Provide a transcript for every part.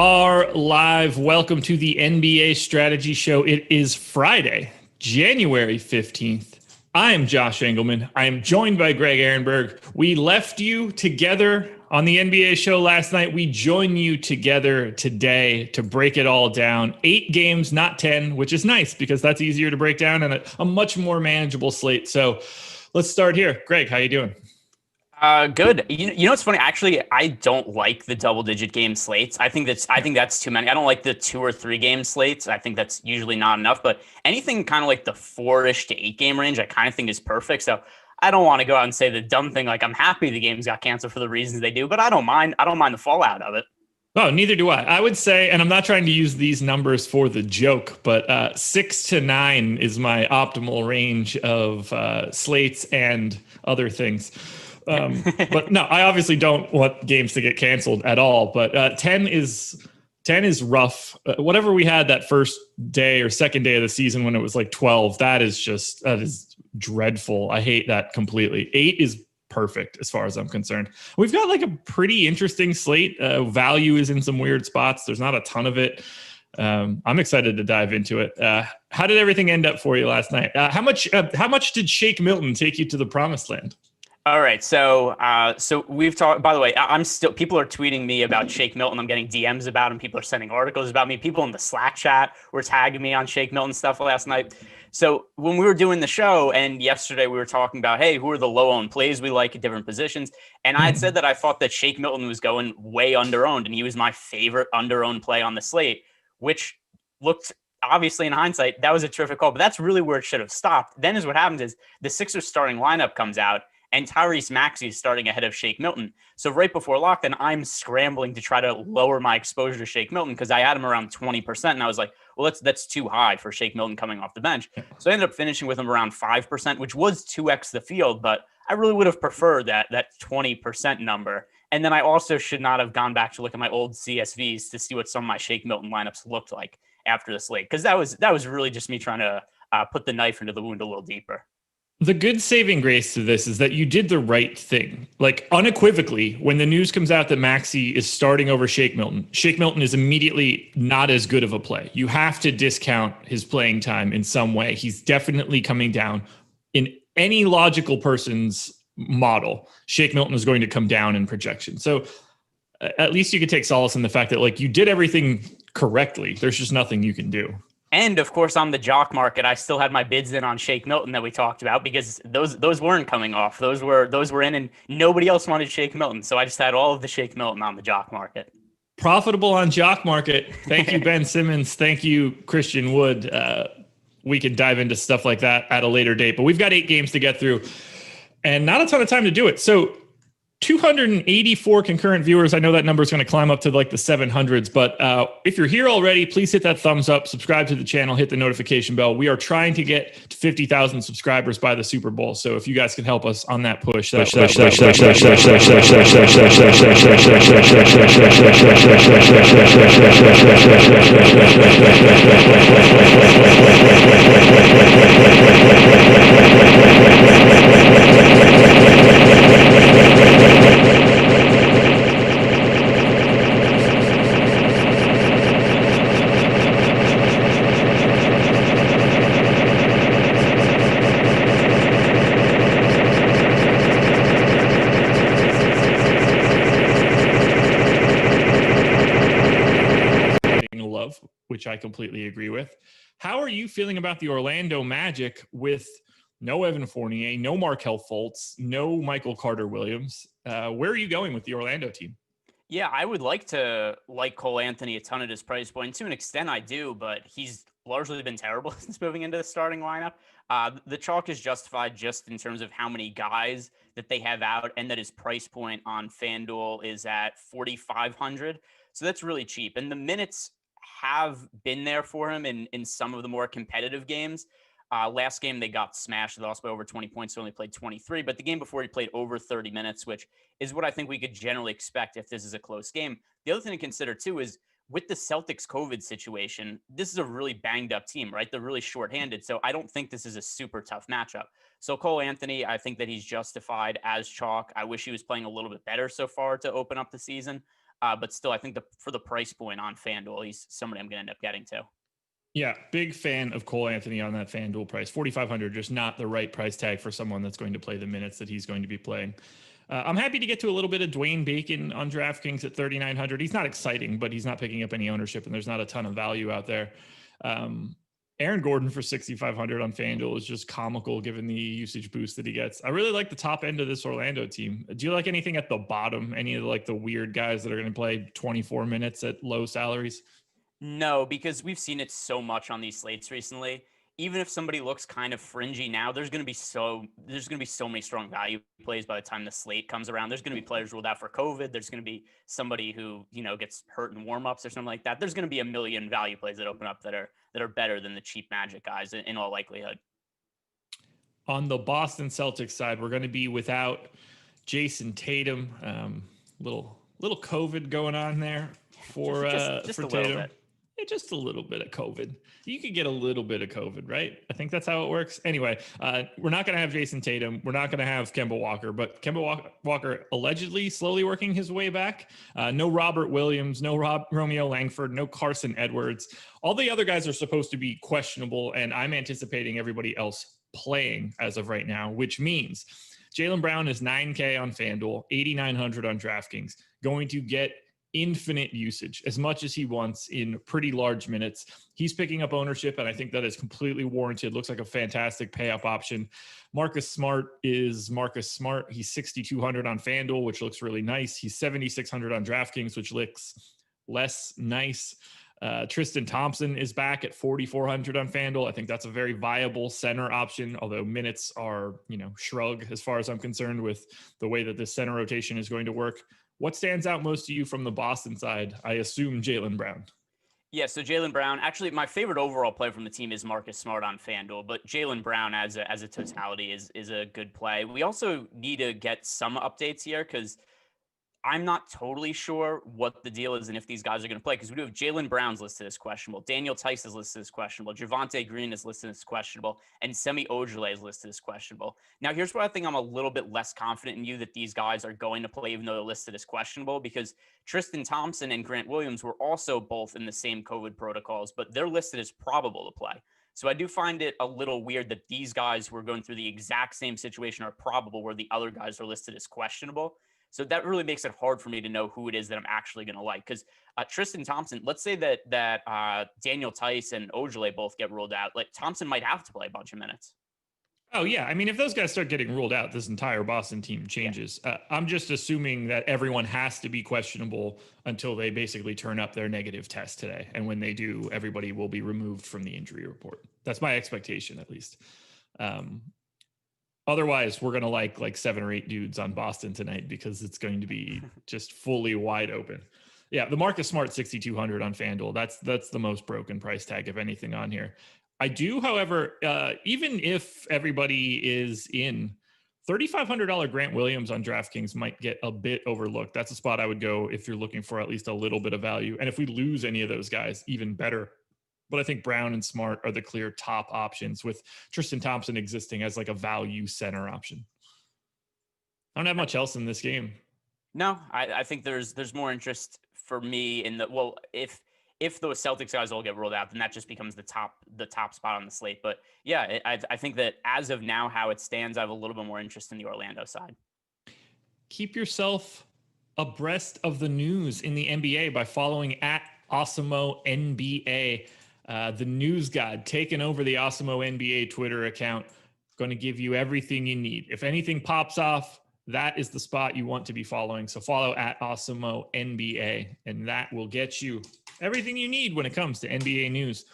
are live. Welcome to the NBA Strategy Show. It is Friday, January 15th. I am Josh Engleman. I am joined by Greg Ehrenberg. We left you together on the NBA show last night. We join you together today to break it all down. 8 games, not 10, which is nice because that's easier to break down and a much more manageable slate. So let's start here. Greg, how you doing? Good. You know what's funny? Actually, I don't like the double-digit game slates. I think that's too many. I don't like the 2 or 3 game slates. I think that's usually not enough. But anything kind of like the 4-ish to 8 game range, I kind of think is perfect. So I don't want to go out and say the dumb thing like I'm happy the games got canceled for the reasons they do, but I don't mind. I don't mind the fallout of it. Oh, neither do I. I would say, and I'm not trying to use these numbers for the joke, but 6 to 9 is my optimal range of slates and other things. But no, I obviously don't want games to get canceled at all. But 10 is rough. Whatever we had that first day or second day of the season when it was like 12, that is dreadful. I hate that completely. 8 is perfect as far as I'm concerned. We've got like a pretty interesting slate. Value is in some weird spots. There's not a ton of it. I'm excited to dive into it. How did everything end up for you last night? How much did Shake Milton take you to the promised land? All right, so we've talked. By the way, people are tweeting me about Shake Milton. I'm getting DMs about him. People are sending articles about me. People in the Slack chat were tagging me on Shake Milton stuff last night. So when we were doing the show and yesterday we were talking about, hey, who are the low-owned plays we like at different positions? And I had said that I thought that Shake Milton was going way under-owned, and he was my favorite under-owned play on the slate, which looked obviously in hindsight, that was a terrific call, but that's really where it should have stopped. Then is what happens is the Sixers starting lineup comes out, and Tyrese Maxey is starting ahead of Shake Milton. So right before lockdown, I'm scrambling to try to lower my exposure to Shake Milton because I had him around 20%. And I was like, well, that's too high for Shake Milton coming off the bench. So I ended up finishing with him around 5%, which was 2x the field, but I really would have preferred that 20% number. And then I also should not have gone back to look at my old CSVs to see what some of my Shake Milton lineups looked like after the slate, because that was really just me trying to put the knife into the wound a little deeper. The good saving grace to this is that you did the right thing. Like unequivocally, when the news comes out that Maxey is starting over Shake Milton is immediately not as good of a play. You have to discount his playing time in some way. He's definitely coming down. In any logical person's model, Shake Milton is going to come down in projection. So at least you could take solace in the fact that like you did everything correctly. There's just nothing you can do. And of course, on the jock market, I still had my bids in on Shake Milton that we talked about because those weren't coming off. Those were in, and nobody else wanted Shake Milton. So I just had all of the Shake Milton on the jock market. Profitable on jock market. Thank you, Ben Simmons. Thank you, Christian Wood. We could dive into stuff like that at a later date, but we've got 8 games to get through and not a ton of time to do it. So 284 concurrent viewers. I know that number is going to climb up to like the 700s, but if you're here already, please hit that thumbs up, subscribe to the channel, hit the notification bell. We are trying to get to 50,000 subscribers by the Super Bowl. So if you guys can help us on that push, which I completely agree with. How are you feeling about the Orlando Magic with no Evan Fournier, no Markelle Fultz, no Michael Carter-Williams? Where are you going with the Orlando team? Yeah, I would like to like Cole Anthony a ton at his price point. To an extent, I do, but he's largely been terrible since moving into the starting lineup. The chalk is justified just in terms of how many guys that they have out, and that his price point on FanDuel is at 4,500. So that's really cheap. And the minutes have been there for him in some of the more competitive games. Last game, they got smashed. They lost by over 20 points. They only played 23. But the game before, he played over 30 minutes, which is what I think we could generally expect if this is a close game. The other thing to consider, too, is with the Celtics COVID situation, this is a really banged up team, right? They're really shorthanded. So I don't think this is a super tough matchup. So Cole Anthony, I think that he's justified as chalk. I wish he was playing a little bit better so far to open up the season. But still, I think for the price point on FanDuel, he's somebody I'm going to end up getting to. Yeah, big fan of Cole Anthony on that FanDuel price. 4,500, just not the right price tag for someone that's going to play the minutes that he's going to be playing. I'm happy to get to a little bit of Dwayne Bacon on DraftKings at 3,900. He's not exciting, but he's not picking up any ownership, and there's not a ton of value out there. Aaron Gordon for 6,500 on FanDuel is just comical given the usage boost that he gets. I really like the top end of this Orlando team. Do you like anything at the bottom? Any of the weird guys that are going to play 24 minutes at low salaries? No, because we've seen it so much on these slates recently. Even if somebody looks kind of fringy now, there's going to be so many strong value plays by the time the slate comes around. There's going to be players ruled out for COVID. There's going to be somebody who, gets hurt in warmups or something like that. There's going to be a million value plays that open up that are better than the cheap Magic guys in all likelihood. On the Boston Celtics side, we're going to be without Jason Tatum. Little COVID going on there for just for a Tatum. little bit. Just a little bit of COVID. You could get a little bit of COVID, right? I think that's how it works. Anyway, we're not going to have Jason Tatum. We're not going to have Kemba Walker, but Kemba Walker allegedly slowly working his way back. No Robert Williams, no Romeo Langford, no Carson Edwards. All the other guys are supposed to be questionable, and I'm anticipating everybody else playing as of right now, which means Jaylen Brown is $9K on FanDuel, $8,900 on DraftKings, going to get infinite usage as much as he wants in pretty large minutes. He's picking up ownership, and I think that is completely warranted. Looks like a fantastic pay up option. Marcus Smart is Marcus Smart. He's 6,200 on FanDuel, which looks really nice. He's 7,600 on DraftKings, which looks less nice. Tristan Thompson is back at 4,400 on FanDuel. I think that's a very viable center option, although minutes are, shrug as far as I'm concerned with the way that this center rotation is going to work. What stands out most to you from the Boston side? I assume Jaylen Brown. Yeah, so Jaylen Brown, actually my favorite overall play from the team is Marcus Smart on FanDuel, but Jaylen Brown as a totality is a good play. We also need to get some updates here because I'm not totally sure what the deal is and if these guys are going to play, because we do have Jaylen Brown's listed as questionable, Daniel Tice is listed as questionable, Javonte Green is listed as questionable, and Semi Ojeleye is listed as questionable. Now, here's where I think I'm a little bit less confident in you that these guys are going to play, even though they're listed as questionable, because Tristan Thompson and Grant Williams were also both in the same COVID protocols, but they're listed as probable to play. So I do find it a little weird that these guys who are going through the exact same situation are probable, where the other guys are listed as questionable. So that really makes it hard for me to know who it is that I'm actually going to like. Because Tristan Thompson, let's say that Daniel Tice and Ojeleye both get ruled out. Like, Thompson might have to play a bunch of minutes. Oh, yeah. I mean, if those guys start getting ruled out, this entire Boston team changes. Yeah. I'm just assuming that everyone has to be questionable until they basically turn up their negative test today. And when they do, everybody will be removed from the injury report. That's my expectation, at least. Otherwise, we're going to like 7 or 8 dudes on Boston tonight because it's going to be just fully wide open. Yeah, the Marcus Smart 6,200 on FanDuel. That's the most broken price tag of anything on here. I do, however, even if everybody is in, $3,500 Grant Williams on DraftKings might get a bit overlooked. That's a spot I would go if you're looking for at least a little bit of value. And if we lose any of those guys, even better. But I think Brown and Smart are the clear top options, with Tristan Thompson existing as like a value center option. I don't have much else in this game. No, I think there's more interest for me in if those Celtics guys all get rolled out, then that just becomes the top spot on the slate. But yeah, I think that as of now, how it stands, I have a little bit more interest in the Orlando side. Keep yourself abreast of the news in the NBA by following at Awesemo NBA. The news god taking over the Awesemo NBA Twitter account, going to give you everything you need. If anything pops off, that is the spot you want to be following. So follow at Awesemo NBA, and that will get you everything you need when it comes to NBA news.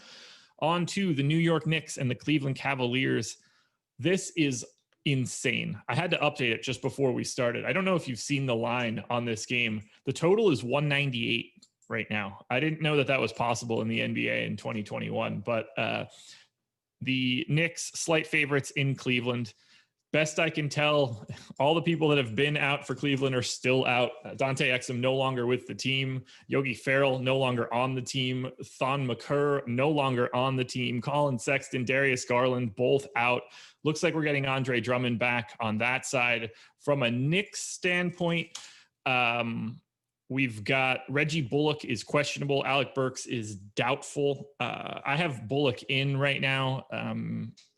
On to the New York Knicks and the Cleveland Cavaliers. This is insane. I had to update it just before we started. I don't know if you've seen the line on this game. The total is 198. Right now. I didn't know that was possible in the NBA in 2021, but the Knicks slight favorites in Cleveland. Best I can tell, all the people that have been out for Cleveland are still out. Dante Exum no longer with the team. Yogi Ferrell no longer on the team. Thon McCurr no longer on the team. Colin Sexton, Darius Garland both out. Looks like we're getting Andre Drummond back on that side. From a Knicks standpoint, We've got Reggie Bullock is questionable. Alec Burks is doubtful. I have Bullock in right now.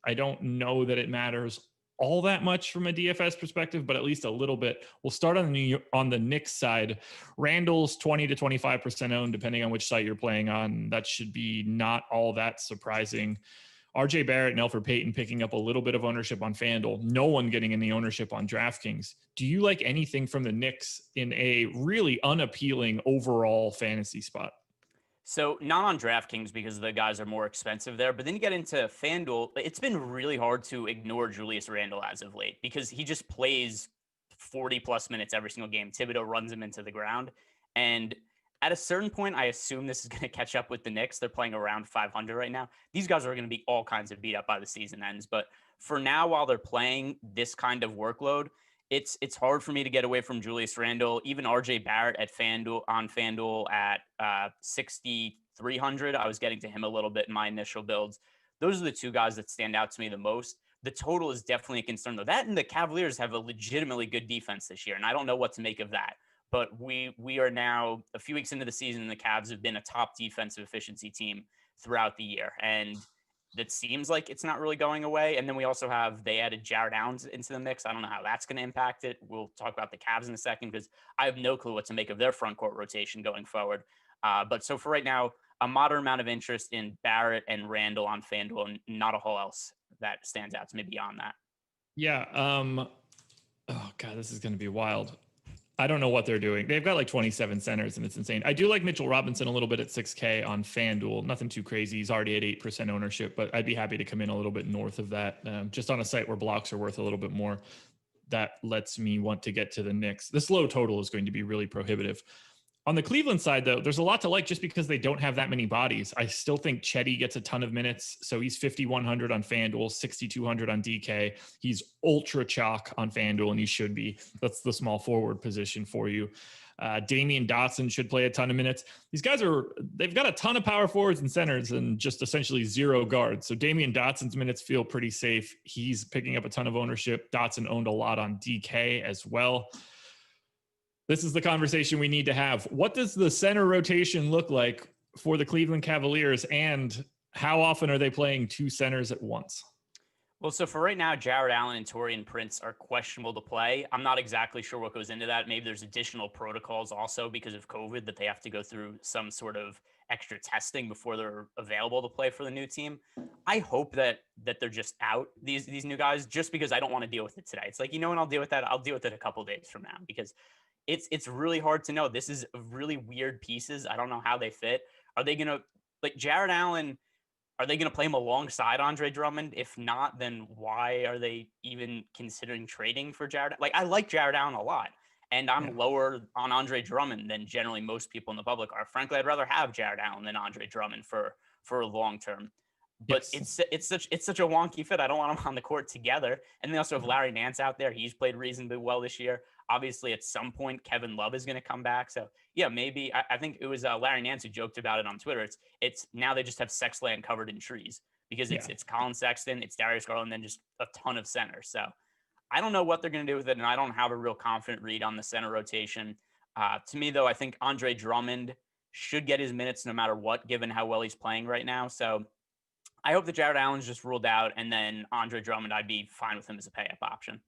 I don't know that it matters all that much from a DFS perspective, but at least a little bit. We'll start on the Knicks side. Randall's 20 to 25% owned, depending on which site you're playing on. That should be not all that surprising. RJ Barrett and Elfrid Payton picking up a little bit of ownership on FanDuel. No one getting any ownership on DraftKings. Do you like anything from the Knicks in a really unappealing overall fantasy spot? So not on DraftKings because the guys are more expensive there. But then you get into FanDuel. It's been really hard to ignore Julius Randle as of late because he just plays 40 plus minutes every single game. Thibodeau runs him into the ground. And at a certain point, I assume this is going to catch up with the Knicks. They're playing around 500 right now. These guys are going to be all kinds of beat up by the season ends. But for now, while they're playing this kind of workload, it's hard for me to get away from Julius Randle. Even RJ Barrett at FanDuel at 6,300. I was getting to him a little bit in my initial builds. Those are the two guys that stand out to me the most. The total is definitely a concern, though. That and the Cavaliers have a legitimately good defense this year, and I don't know what to make of that. But we are now a few weeks into the season, and the Cavs have been a top defensive efficiency team throughout the year. And that seems like it's not really going away. And then we also they added Jared Allen into the mix. I don't know how that's going to impact it. We'll talk about the Cavs in a second because I have no clue what to make of their front court rotation going forward. But so for right now, a moderate amount of interest in Barrett and Randall on FanDuel and not a whole else that stands out to me beyond that. Yeah. Oh, God, this is going to be wild. I don't know what they're doing. They've got like 27 centers, and it's insane. I do like Mitchell Robinson a little bit at 6K on FanDuel. Nothing too crazy. He's already at 8% ownership, but I'd be happy to come in a little bit north of that. Just on a site where blocks are worth a little bit more, that lets me want to get to the Knicks. This low total is going to be really prohibitive. On the Cleveland side, though, there's a lot to like just because they don't have that many bodies. I still think Chetty gets a ton of minutes. So he's 5,100 on FanDuel, 6,200 on DK. He's ultra chalk on FanDuel, and he should be. That's the small forward position for you. Damian Dotson should play a ton of minutes. These guys they've got a ton of power forwards and centers and just essentially zero guards. So Damian Dotson's minutes feel pretty safe. He's picking up a ton of ownership. Dotson owned a lot on DK as well. This is the conversation we need to have. What does the center rotation look like for the Cleveland Cavaliers, and how often are they playing two centers at once? Well, so for right now, Jared Allen and Taurean Prince are questionable to play. I'm not exactly sure what goes into that. Maybe there's additional protocols also because of COVID that they have to go through some sort of extra testing before they're available to play for the new team. I hope that they're just out, these new guys, just because I don't want to deal with it today. It's like, you know what, I'll deal with that. I'll deal with it a couple of days from now because it's really hard to know. This is really weird pieces. I don't know how they fit. Are they going to, like Jared Allen, are they going to play him alongside Andre Drummond? If not, then why are they even considering trading for Jared? Like, I like Jared Allen a lot, and I'm lower on Andre Drummond than generally most people in the public are. Frankly, I'd rather have Jared Allen than Andre Drummond for a long term. But yes, it's such a wonky fit. I don't want them on the court together. And they also have Larry Nance out there. He's played reasonably well this year. Obviously, at some point, Kevin Love is going to come back. So, yeah, maybe I think it was Larry Nance who joked about it on Twitter. It's now they just have sex land covered in trees because it's Colin Sexton, it's Darius Garland, and then just a ton of centers. So I don't know what they're going to do with it, and I don't have a real confident read on the center rotation. To me, though, I think Andre Drummond should get his minutes no matter what, given how well he's playing right now. So I hope that Jared Allen's just ruled out, and then Andre Drummond, I'd be fine with him as a pay-up option.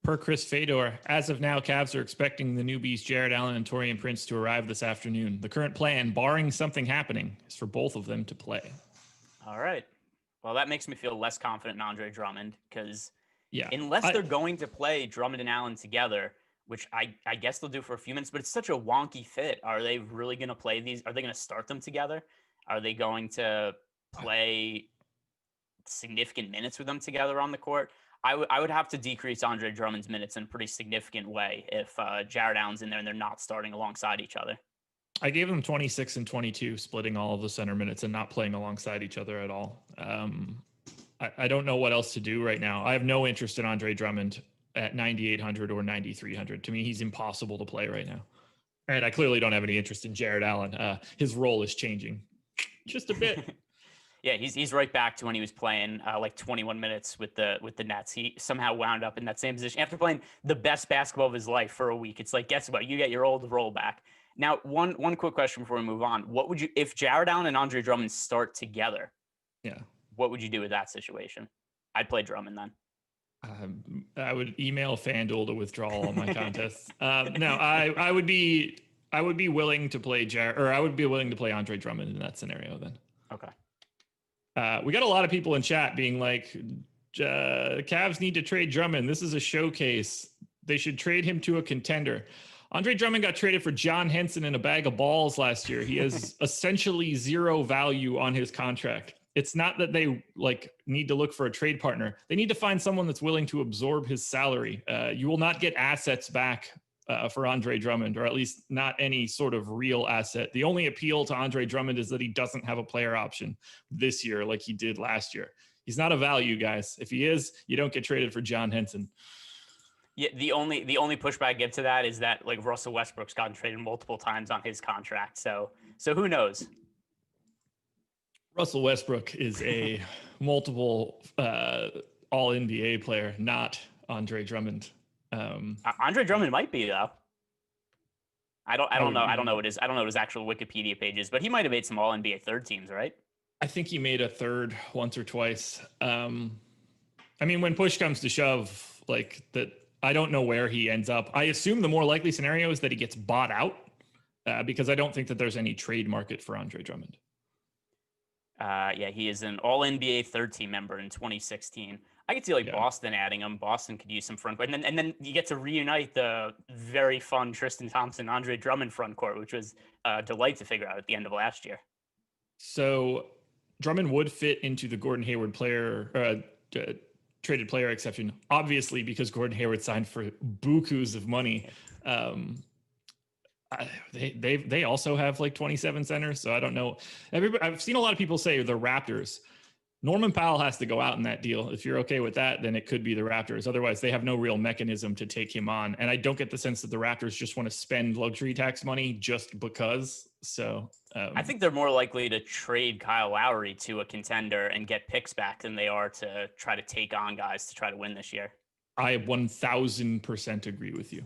Per Chris Fedor, as of now, Cavs are expecting the newbies Jared Allen and Taurean Prince to arrive this afternoon. The current plan, barring something happening, is for both of them to play. All right. Well, that makes me feel less confident in Andre Drummond because unless they're going to play Drummond and Allen together, which I guess they'll do for a few minutes, but it's such a wonky fit. Are they really going to play these? Are they going to start them together? Are they going to play significant minutes with them together on the court? I would have to decrease Andre Drummond's minutes in a pretty significant way if Jared Allen's in there and they're not starting alongside each other. I gave them 26 and 22, splitting all of the center minutes and not playing alongside each other at all. I don't know what else to do right now. I have no interest in Andre Drummond at 9,800 or 9,300. To me, he's impossible to play right now. And I clearly don't have any interest in Jared Allen. His role is changing just a bit. Yeah, he's right back to when he was playing like 21 minutes with the Nets. He somehow wound up in that same position after playing the best basketball of his life for a week. It's like, guess what? You get your old rollback. Now, one quick question before we move on. What would you, if Jared Allen and Andre Drummond start together? Yeah. What would you do with that situation? I'd play Drummond then. I would email FanDuel to withdraw all my contests. No, I would be willing to play I would be willing to play Andre Drummond in that scenario then. Okay. We got a lot of people in chat being like, Cavs need to trade Drummond. This is a showcase. They should trade him to a contender. Andre Drummond got traded for John Henson in a bag of balls last year. He has essentially zero value on his contract. It's not that they need to look for a trade partner. They need to find someone that's willing to absorb his salary. You will not get assets back for Andre Drummond, or at least not any sort of real asset. The only appeal to Andre Drummond is that he doesn't have a player option this year like he did last year. He's not a value, guys. If he is, you don't get traded for John Henson. Yeah, the only pushback I give to that is that like Russell Westbrook's gotten traded multiple times on his contract. So who knows? Russell Westbrook is a multiple all NBA player, not Andre Drummond. Andre Drummond might be though. I don't know. I don't know what his actual Wikipedia page is, but he might have made some all NBA third teams, right? I think he made a third once or twice. I mean, when push comes to shove, like that, I don't know where he ends up. I assume the more likely scenario is that he gets bought out because I don't think that there's any trade market for Andre Drummond. Yeah, he is an all NBA third team member in 2016. I could see Boston adding him. Boston could use some front court. And then you get to reunite the very fun Tristan Thompson, Andre Drummond front court, which was a delight to figure out at the end of last year. So Drummond would fit into the Gordon Hayward traded player exception, obviously, because Gordon Hayward signed for bukus of money. They also have like 27 centers, so I don't know. I've seen a lot of people say the Raptors. Norman Powell has to go out in that deal. If you're okay with that, then it could be the Raptors. Otherwise, they have no real mechanism to take him on. And I don't get the sense that the Raptors just want to spend luxury tax money just because. So I think they're more likely to trade Kyle Lowry to a contender and get picks back than they are to try to take on guys to try to win this year. I 1000% agree with you.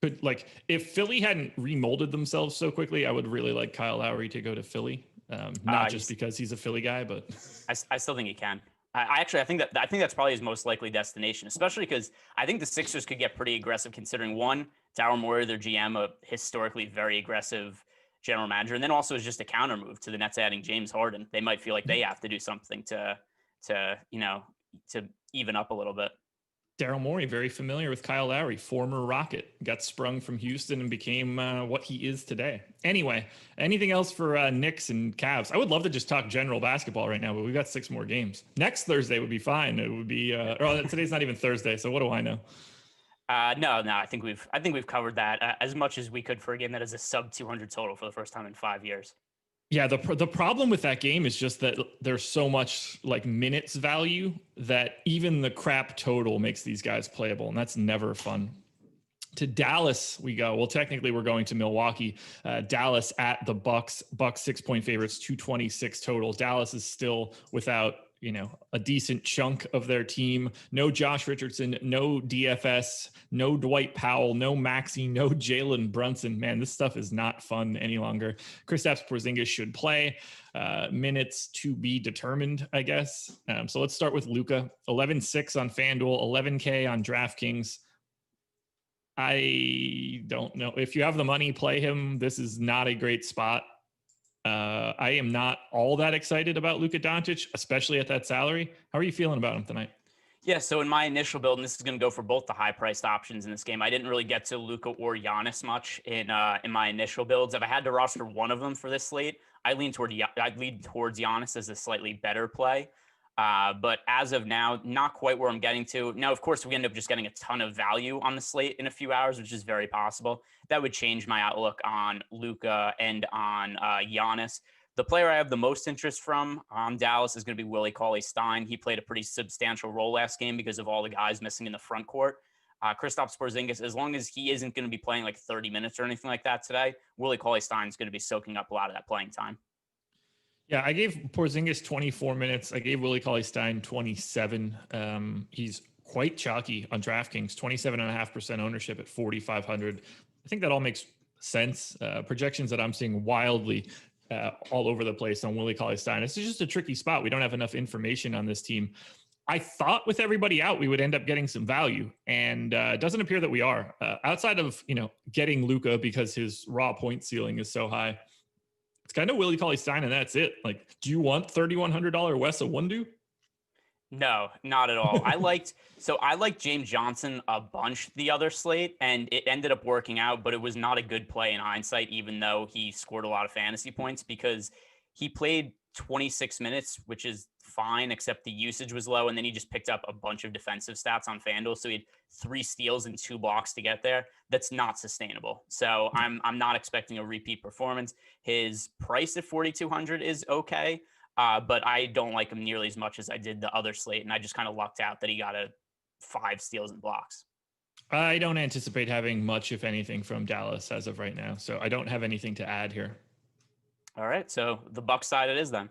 But if Philly hadn't remolded themselves so quickly, I would really like Kyle Lowry to go to Philly. Not just because he's a Philly guy, but I still think he can. I think that's probably his most likely destination, especially because I think the Sixers could get pretty aggressive considering one, Daryl Morey, their GM, a historically very aggressive general manager, and then also is just a counter move to the Nets adding James Harden. They might feel like they have to do something to even up a little bit. Daryl Morey, very familiar with Kyle Lowry, former Rocket, got sprung from Houston and became what he is today. Anyway, anything else for Knicks and Cavs? I would love to just talk general basketball right now, but we've got 6 more games. Next Thursday would be fine. It would be today's not even Thursday, so what do I know? No, I think we've covered that as much as we could for a game that is a sub 200 total for the first time in 5 years. Yeah, the problem with that game is just that there's so much minutes value that even the crap total makes these guys playable, and that's never fun. To Dallas we go. Well, technically we're going to Milwaukee. Dallas at the Bucks. Bucks 6-point favorites, 226 total. Dallas is still without a decent chunk of their team. No Josh Richardson, no DFS, no Dwight Powell, no Maxey, no Jalen Brunson. Man, this stuff is not fun any longer. Kristaps Porzingis should play. Minutes to be determined, I guess. So let's start with Luka. 11.6 on FanDuel, 11K on DraftKings. I don't know. If you have the money, play him. This is not a great spot. I am not all that excited about Luka Doncic, especially at that salary. How are you feeling about him tonight? Yeah, so in my initial build, and this is going to go for both the high-priced options in this game, I didn't really get to Luka or Giannis much in my initial builds. If I had to roster one of them for this slate, I'd lean towards Giannis as a slightly better play. But as of now, not quite where I'm getting to. Now, of course, we end up just getting a ton of value on the slate in a few hours, which is very possible. That would change my outlook on Luka and on Giannis. The player I have the most interest from on Dallas is going to be Willie Cauley-Stein. He played a pretty substantial role last game because of all the guys missing in the front court. Kristaps Porzingis, as long as he isn't going to be playing 30 minutes or anything like that today, Willie Cauley-Stein is going to be soaking up a lot of that playing time. Yeah, I gave Porzingis 24 minutes. I gave Willie Cauley-Stein 27. He's quite chalky on DraftKings, 27.5% ownership at 4,500. I think that all makes sense. Projections that I'm seeing wildly all over the place on Willie Cauley-Stein. It's just a tricky spot. We don't have enough information on this team. I thought with everybody out, we would end up getting some value, and it doesn't appear that we are. Outside of getting Luka because his raw point ceiling is so high, it's kind of Willie Cauley-Stein, and that's it. Like, do you want $3,100 Wes Iwundu? No, not at all. I liked James Johnson a bunch the other slate, and it ended up working out, but it was not a good play in hindsight, even though he scored a lot of fantasy points, because he played 26 minutes, which is fine, except the usage was low. And then he just picked up a bunch of defensive stats on FanDuel. So he had 3 steals and 2 blocks to get there. That's not sustainable. So I'm not expecting a repeat performance. His price at 4,200 is okay. But I don't like him nearly as much as I did the other slate. And I just kind of lucked out that he got 5 steals and blocks. I don't anticipate having much, if anything, from Dallas as of right now. So I don't have anything to add here. All right. So the Bucks side it is then.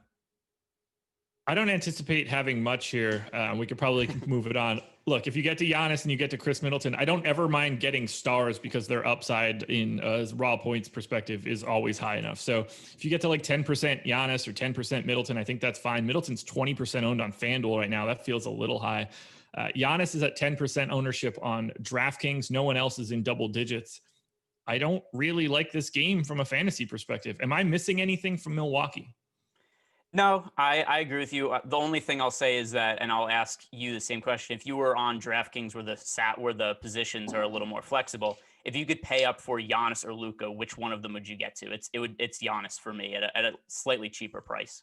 I don't anticipate having much here. We could probably move it on. Look, if you get to Giannis and you get to Chris Middleton, I don't ever mind getting stars because their upside in raw points perspective is always high enough. So if you get to like 10% Giannis or 10% Middleton, I think that's fine. Middleton's 20% owned on FanDuel right now. That feels a little high. Giannis is at 10% ownership on DraftKings. No one else is in double digits. I don't really like this game from a fantasy perspective. Am I missing anything from Milwaukee? No, I agree with you. The only thing I'll say is that, and I'll ask you the same question. If you were on DraftKings where the positions are a little more flexible, if you could pay up for Giannis or Luka, which one of them would you get to? It's Giannis for me at a slightly cheaper price.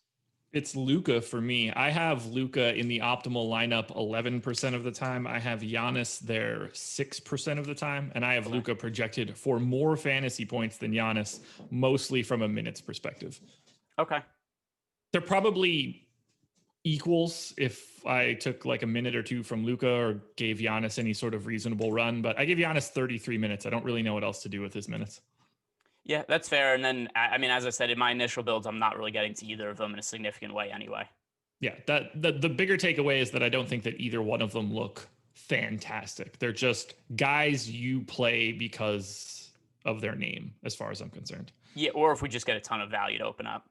It's Luka for me. I have Luka in the optimal lineup 11% of the time. I have Giannis there 6% of the time, and I have Luka projected for more fantasy points than Giannis, mostly from a minutes perspective. Okay. They're probably equals if I took like a minute or two from Luka or gave Giannis any sort of reasonable run, but I give Giannis 33 minutes. I don't really know what else to do with his minutes. Yeah, that's fair. And then, I mean, as I said, in my initial builds, I'm not really getting to either of them in a significant way anyway. Yeah, the bigger takeaway is that I don't think that either one of them look fantastic. They're just guys you play because of their name, as far as I'm concerned. Yeah, or if we just get a ton of value to open up.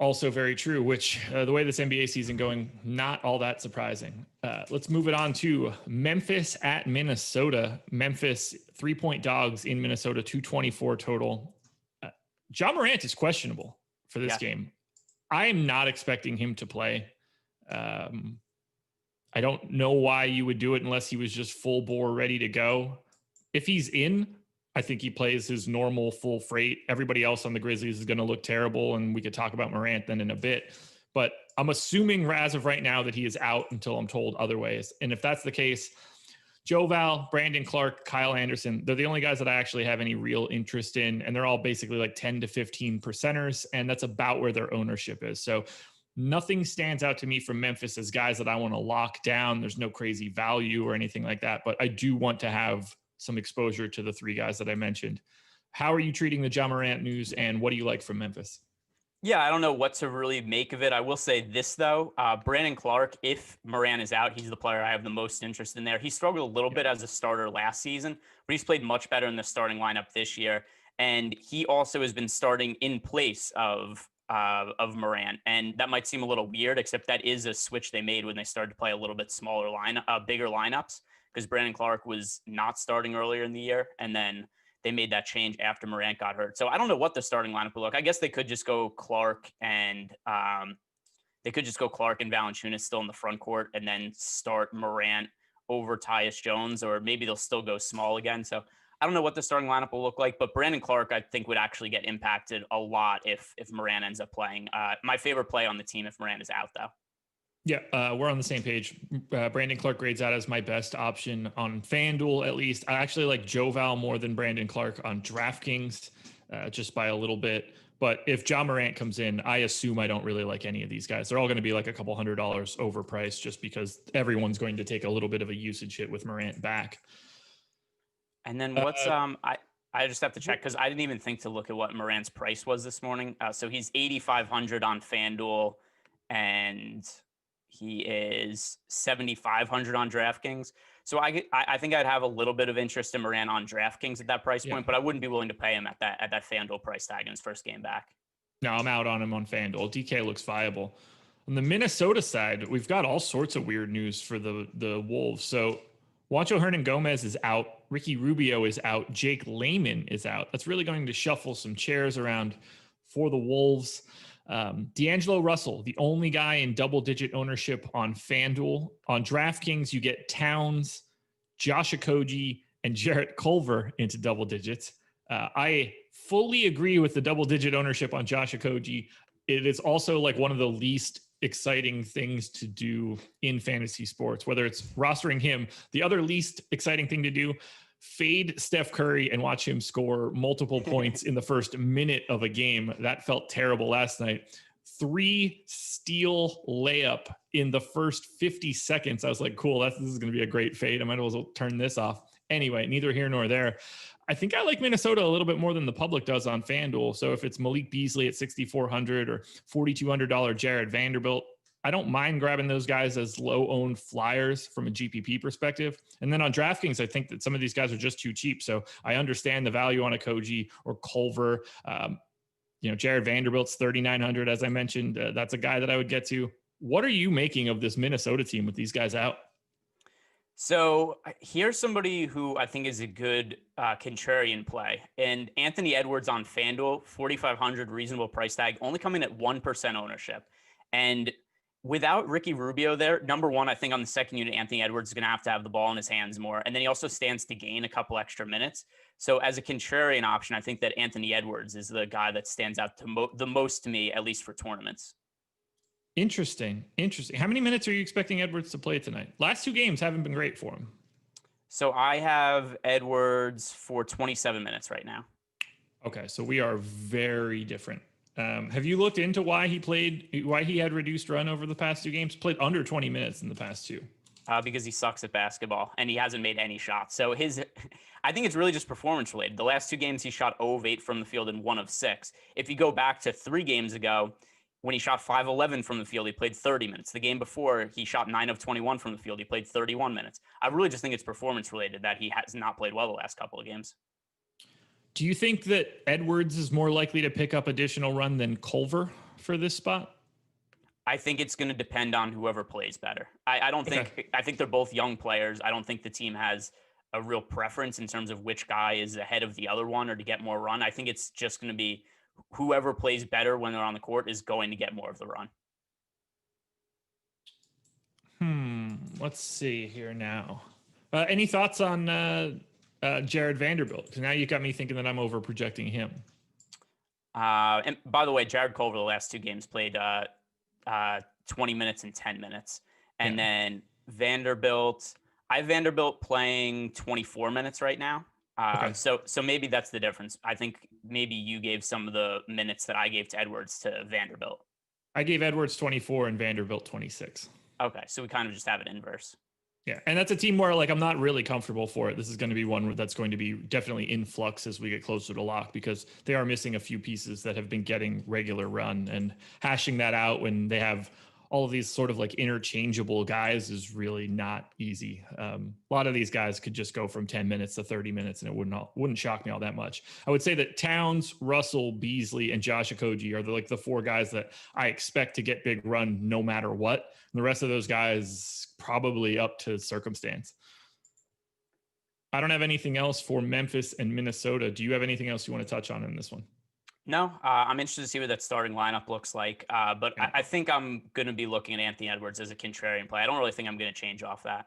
Also very true, which the way this NBA season going, not all that surprising. Let's move it on to Memphis at Minnesota. Memphis 3-point dogs in Minnesota, 224 total. Ja Morant is questionable for this game. I am not expecting him to play. I don't know why you would do it unless he was just full bore ready to go. If he's in, I think he plays his normal full freight. Everybody else on the Grizzlies is going to look terrible, and we could talk about Morant then in a bit. But I'm assuming as of right now that he is out until I'm told otherwise. And if that's the case, Joe Val, Brandon Clark, Kyle Anderson, they're the only guys that I actually have any real interest in, and they're all basically like 10 to 15 percenters, and that's about where their ownership is. So nothing stands out to me from Memphis as guys that I want to lock down. There's no crazy value or anything like that, but I do want to have some exposure to the 3 guys that I mentioned. How are you treating the Ja Morant news, and what do you like from Memphis? Yeah, I don't know what to really make of it. I will say this, though. Brandon Clark, if Morant is out, he's the player I have the most interest in there. He struggled a little bit as a starter last season, but he's played much better in the starting lineup this year. And he also has been starting in place of Morant. And that might seem a little weird, except that is a switch they made when they started to play a little bit bigger lineups, because Brandon Clark was not starting earlier in the year. And then they made that change after Morant got hurt. So I don't know what the starting lineup will look. I guess they could just go Clark and Valanciunas still in the front court, and then start Morant over Tyus Jones, or maybe they'll still go small again. So I don't know what the starting lineup will look like, but Brandon Clark, I think, would actually get impacted a lot if Morant ends up playing. My favorite play on the team if Morant is out, though. Yeah, we're on the same page. Brandon Clark grades out as my best option on FanDuel, at least. I actually like Joe Val more than Brandon Clark on DraftKings, just by a little bit. But if Ja Morant comes in, I assume I don't really like any of these guys. They're all going to be like a couple $100 overpriced, just because everyone's going to take a little bit of a usage hit with Morant back. And then what's I just have to check because I didn't even think to look at what Morant's price was this morning. So he's 8,500 on FanDuel, and he is 7,500 on DraftKings. So I think I'd have a little bit of interest in Morant on DraftKings at that price point, but I wouldn't be willing to pay him at that FanDuel price tag in his first game back. No, I'm out on him on FanDuel. DK looks viable. On the Minnesota side, we've got all sorts of weird news for the Wolves. So Juancho Hernan-Gomez is out. Ricky Rubio is out. Jake Layman is out. That's really going to shuffle some chairs around for the Wolves. D'Angelo Russell, the only guy in double-digit ownership on FanDuel. On DraftKings, you get Towns, Josh Okogie, and Jarrett Culver into double digits. I fully agree with the double-digit ownership on Josh Okogie. It is also like one of the least exciting things to do in fantasy sports, whether it's rostering him. The other least exciting thing to do, fade Steph Curry and watch him score multiple points in the first minute of a game. That felt terrible last night. 3 steal layup in the first 50 seconds. I was like, cool, this is going to be a great fade. I might as well turn this off. Anyway, neither here nor there. I think I like Minnesota a little bit more than the public does on FanDuel. So if it's Malik Beasley at $6,400 or $4,200 Jared Vanderbilt, I don't mind grabbing those guys as low-owned flyers from a GPP perspective. And then on DraftKings, I think that some of these guys are just too cheap. So I understand the value on Okogie or Culver. Jared Vanderbilt's $3,900, as I mentioned. That's a guy that I would get to. What are you making of this Minnesota team with these guys out? So here's somebody who I think is a good contrarian play. And Anthony Edwards on FanDuel, 4,500 reasonable price tag, only coming at 1% ownership. And without Ricky Rubio there, number one, I think on the second unit, Anthony Edwards is going to have the ball in his hands more. And then he also stands to gain a couple extra minutes. So as a contrarian option, I think that Anthony Edwards is the guy that stands out the most to me, at least for tournaments. Interesting. How many minutes are you expecting Edwards to play tonight? Last 2 games haven't been great for him. So I have Edwards for 27 minutes right now. Okay, so we are very different. Have you looked into why he had reduced run over the past 2 games? Played under 20 minutes in the past 2. Because he sucks at basketball and he hasn't made any shots. So I think it's really just performance related. The last 2 games, he shot 0 of 8 from the field and 1 of 6. If you go back to 3 games ago, when he shot 5 of 11 from the field, he played 30 minutes. The game before, he shot 9 of 21 from the field. He played 31 minutes. I really just think it's performance related that he has not played well the last couple of games. Do you think that Edwards is more likely to pick up additional run than Culver for this spot? I think it's going to depend on whoever plays better. I think they're both young players. I don't think the team has a real preference in terms of which guy is ahead of the other one or to get more run. I think it's just going to be whoever plays better when they're on the court is going to get more of the run. Let's see here now. Any thoughts on Jared Vanderbilt? Because now you got me thinking that I'm over projecting him. And by the way, Jared Culver the last 2 games played 20 minutes and 10 minutes. And then Vanderbilt, I have Vanderbilt playing 24 minutes right now. Okay. So maybe that's the difference. I think maybe you gave some of the minutes that I gave to Edwards to Vanderbilt. I gave Edwards 24 and Vanderbilt 26. Okay, so we kind of just have it inverse. Yeah, and that's a team where I'm not really comfortable for it. This is going to be one that's going to be definitely in flux as we get closer to lock because they are missing a few pieces that have been getting regular run, and hashing that out when they have all of these sort of interchangeable guys is really not easy. A lot of these guys could just go from 10 minutes to 30 minutes and it wouldn't shock me all that much. I would say that Towns, Russell, Beasley, and Josh Okogie are the 4 guys that I expect to get big run no matter what. And the rest of those guys probably up to circumstance. I don't have anything else for Memphis and Minnesota. Do you have anything else you want to touch on in this one? No, I'm interested to see what that starting lineup looks like. But I think I'm going to be looking at Anthony Edwards as a contrarian play. I don't really think I'm going to change off that.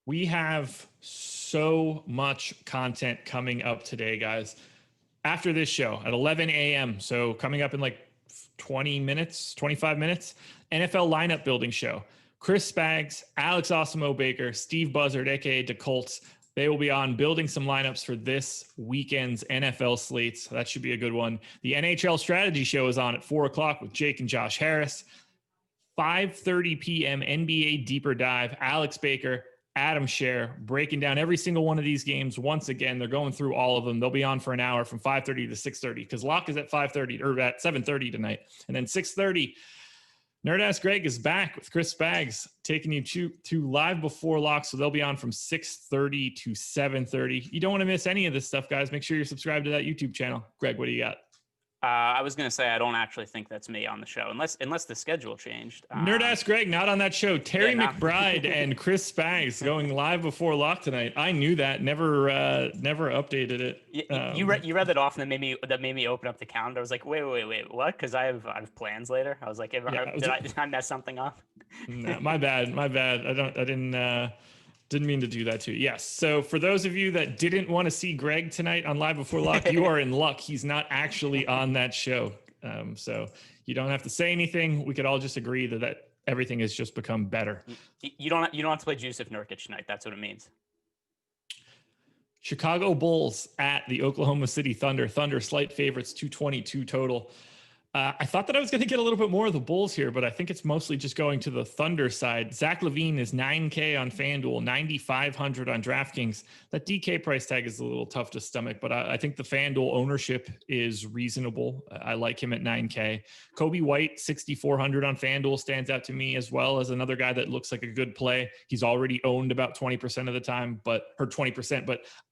We have so much content coming up today, guys. After this show at 11 a.m., so coming up in 20 minutes, 25 minutes, NFL lineup building show. Chris Spags, Alex Awesemo Baker, Steve Buzzard, a.k.a. DeColts. They will be on building some lineups for this weekend's NFL slates. That should be a good one. The NHL strategy show is on at 4:00 with Jake and Josh Harris. 5:30 p.m. NBA deeper dive. Alex Baker, Adam Scher, breaking down every single one of these games. Once again, they're going through all of them. They'll be on for an hour from 5:30 to 6:30 because lock is at 5:30 or at 7:30 tonight. And then 6:30, Nerd Ass Greg is back with Chris Spags taking you to live before lock. So they'll be on from 6:30 to 7:30. You don't want to miss any of this stuff, guys. Make sure you're subscribed to that YouTube channel. Greg, what do you got? I was going to say I don't actually think that's me on the show, unless the schedule changed. Nerd Ass Greg, not on that show. Terry McBride and Chris Spags going live before lock tonight. I knew that. Never updated it. You read that off, and that made me open up the calendar. I was like, wait, what? Because I have plans later. I was like, did I mess something up? No, my bad. I didn't mean to do that too. Yes. So for those of you that didn't want to see Greg tonight on Live Before Lock, you are in luck. He's not actually on that show. So you don't have to say anything. We could all just agree that everything has just become better. You don't have to play Jusuf Nurkic tonight. That's what it means. Chicago Bulls at the Oklahoma City Thunder. Thunder slight favorites, 222 total. I thought that I was going to get a little bit more of the Bulls here, but I think it's mostly just going to the Thunder side. Zach LaVine is $9K on FanDuel, $9,500 on DraftKings. That DK price tag is a little tough to stomach, but I think the FanDuel ownership is reasonable. I like him at $9K. Kobe White, $6,400 on FanDuel stands out to me as well as another guy that looks like a good play. He's already owned about 20% of the time, but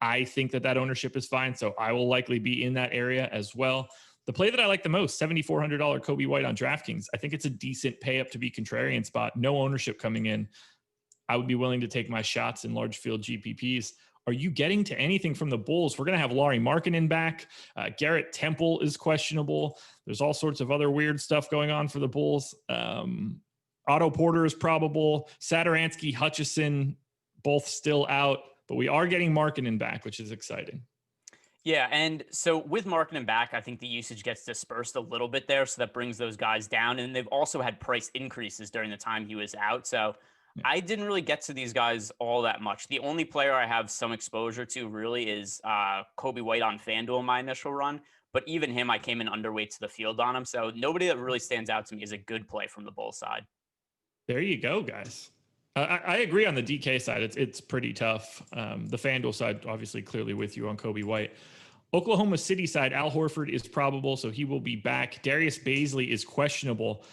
I think that ownership is fine. So I will likely be in that area as well. The play that I like the most, $7,400 Kobe White on DraftKings. I think it's a decent pay up to be contrarian spot. No ownership coming in. I would be willing to take my shots in large field GPPs. Are you getting to anything from the Bulls? We're going to have Lauri Markkanen back. Garrett Temple is questionable. There's all sorts of other weird stuff going on for the Bulls. Otto Porter is probable. Satoransky, Hutchison, both still out. But we are getting Markkanen back, which is exciting. Yeah, and so with Markkanen back, I think the usage gets dispersed a little bit there, so that brings those guys down. And they've also had price increases during the time he was out. So I didn't really get to these guys all that much. The only player I have some exposure to really is Kobe White on FanDuel in my initial run. But even him, I came in underweight to the field on him. So nobody that really stands out to me is a good play from the Bulls side. There you go, guys. I agree on the DK side. It's pretty tough. The FanDuel side, obviously, clearly with you on Kobe White. Oklahoma City side, Al Horford is probable, so he will be back. Darius Bazley is questionable.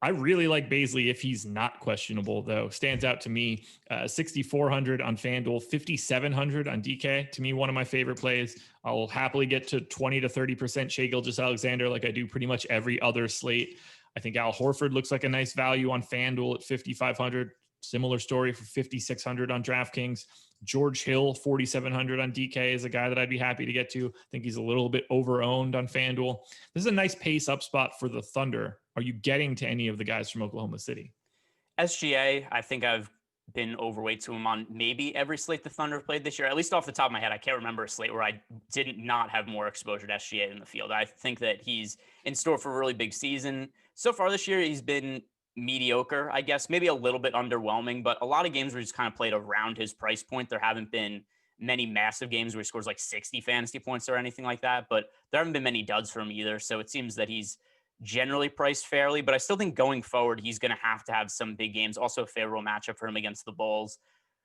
I really like Bazley if he's not questionable, though. Stands out to me. 6,400 on FanDuel, 5,700 on DK. To me, one of my favorite plays. I'll happily get to 20 to 30% Shai Gilgeous-Alexander like I do pretty much every other slate. I think Al Horford looks like a nice value on FanDuel at 5,500. Similar story for 5,600 on DraftKings. George Hill, 4,700 on DK is a guy that I'd be happy to get to. I think he's a little bit over-owned on FanDuel. This is a nice pace up spot for the Thunder. Are you getting to any of the guys from Oklahoma City? SGA, I think I've been overweight to him on maybe every slate the Thunder have played this year. At least off the top of my head, I can't remember a slate where I did not have more exposure to SGA in the field. I think that he's in store for a really big season. So far this year, he's been mediocre, I guess, maybe a little bit underwhelming, but a lot of games where he's kind of played around his price point. There haven't been many massive games where he scores like 60 fantasy points or anything like that, but there haven't been many duds for him either. So it seems that he's generally priced fairly, but I still think going forward, he's going to have some big games. Also a favorable matchup for him against the Bulls.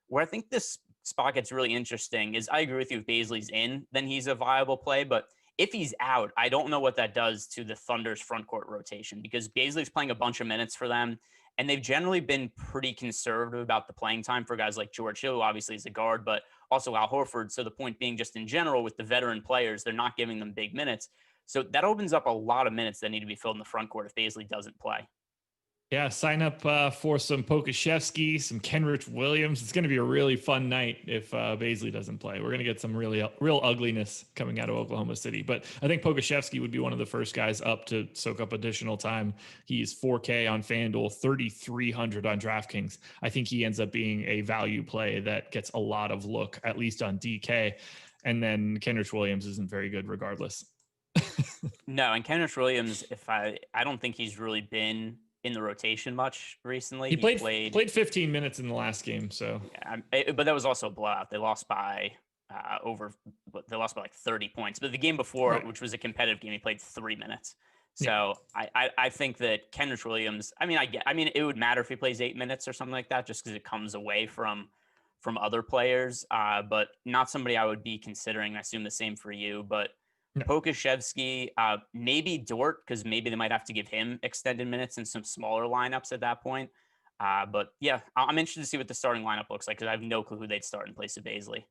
Where I think this spot gets really interesting is I agree with you. If Bazley's in, then he's a viable play, but if he's out, I don't know what that does to the Thunder's front court rotation because Bazley's playing a bunch of minutes for them, and they've generally been pretty conservative about the playing time for guys like George Hill, who obviously is a guard, but also Al Horford. So the point being, just in general, with the veteran players, they're not giving them big minutes. So that opens up a lot of minutes that need to be filled in the front court if Bazley doesn't play. Yeah, sign up for some Pokusevski, some Kenrich Williams. It's going to be a really fun night if Bazley doesn't play. We're going to get some real ugliness coming out of Oklahoma City. But I think Pokusevski would be one of the first guys up to soak up additional time. He's 4K on FanDuel, 3,300 on DraftKings. I think he ends up being a value play that gets a lot of look, at least on DK. And then Kenrich Williams isn't very good regardless. No, and Kenrich Williams, I don't think he's really been in the rotation much recently. He played 15 minutes in the last game. So, yeah, but that was also a blowout. They lost by like 30 points. But the game before, right, which was a competitive game, he played 3 minutes. So yeah. I think that Kenrich Williams, it would matter if he plays 8 minutes or something like that, just because it comes away from from other players, but not somebody I would be considering. I assume the same for you, but no. Pokashevsky, maybe Dort, because maybe they might have to give him extended minutes in some smaller lineups at that point. But yeah, I'm interested to see what the starting lineup looks like because I have no clue who they'd start in place of Bazley.